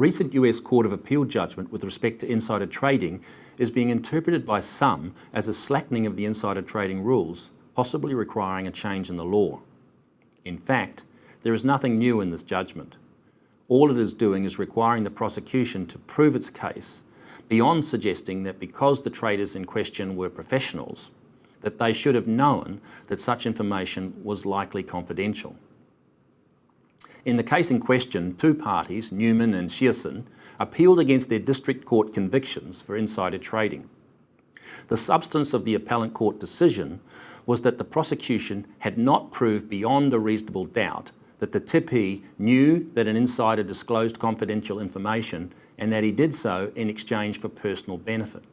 recent US Court of Appeal judgment with respect to insider trading is being interpreted by some as a slackening of the insider trading rules, possibly requiring a change in the law. In fact, there is nothing new in this judgment. All it is doing is requiring the prosecution to prove its case beyond suggesting that because the traders in question were professionals, that they should have known that such information was likely confidential. In the case in question, two parties, Newman and Shearson, appealed against their district court convictions for insider trading. The substance of the appellant court decision was that the prosecution had not proved beyond a reasonable doubt that the tipee knew that an insider disclosed confidential information and that he did so in exchange for personal benefit.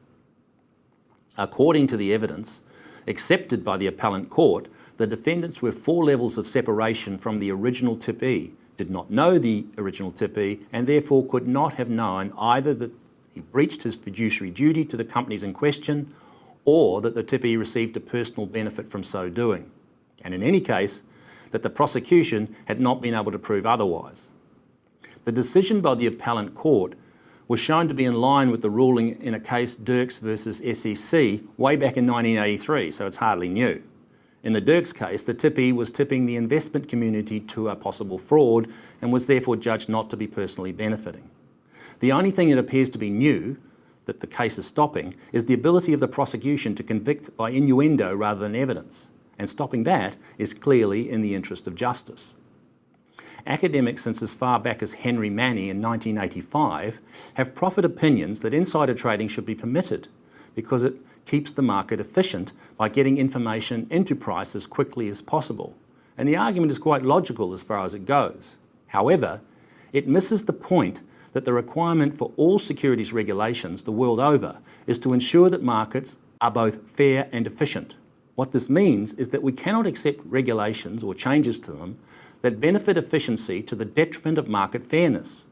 According to the evidence accepted by the appellant court, the defendants were 4 levels of separation from the original tipee, did not know the original tipee, and therefore could not have known either that he breached his fiduciary duty to the companies in question or that the tipee received a personal benefit from so doing, and in any case, that the prosecution had not been able to prove otherwise. The decision by the appellant court was shown to be in line with the ruling in a case Dirks versus SEC way back in 1983, so it's hardly new. In the Dirks case, the tipee was tipping the investment community to a possible fraud and was therefore judged not to be personally benefiting. The only thing that appears to be new, that the case is stopping, is the ability of the prosecution to convict by innuendo rather than evidence, and stopping that is clearly in the interest of justice. Academics since as far back as Henry Manny in 1985 have proffered opinions that insider trading should be permitted because it keeps the market efficient by getting information into price as quickly as possible. And the argument is quite logical as far as it goes. However, it misses the point that the requirement for all securities regulations the world over is to ensure that markets are both fair and efficient. What this means is that we cannot accept regulations or changes to them that benefit efficiency to the detriment of market fairness.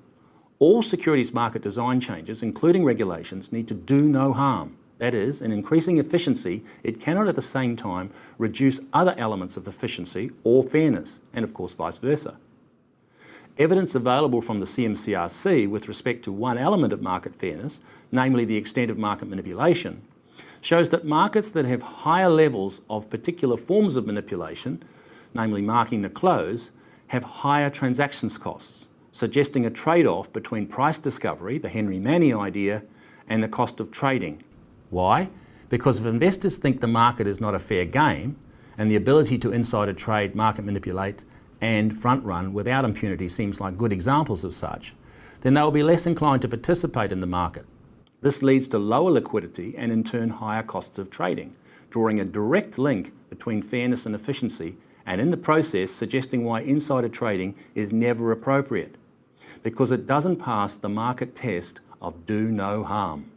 All securities market design changes, including regulations, need to do no harm. That is, in increasing efficiency, it cannot at the same time reduce other elements of efficiency or fairness, and of course vice versa. Evidence available from the CMCRC with respect to one element of market fairness, namely the extent of market manipulation, shows that markets that have higher levels of particular forms of manipulation, namely marking the close, have higher transactions costs, suggesting a trade-off between price discovery, the Henry Manny idea, and the cost of trading. Why? Because if investors think the market is not a fair game, and the ability to insider trade, market manipulate, and front run without impunity seems like good examples of such, then they will be less inclined to participate in the market. This leads to lower liquidity and in turn higher costs of trading, drawing a direct link between fairness and efficiency, and in the process suggesting why insider trading is never appropriate, because it doesn't pass the market test of do no harm.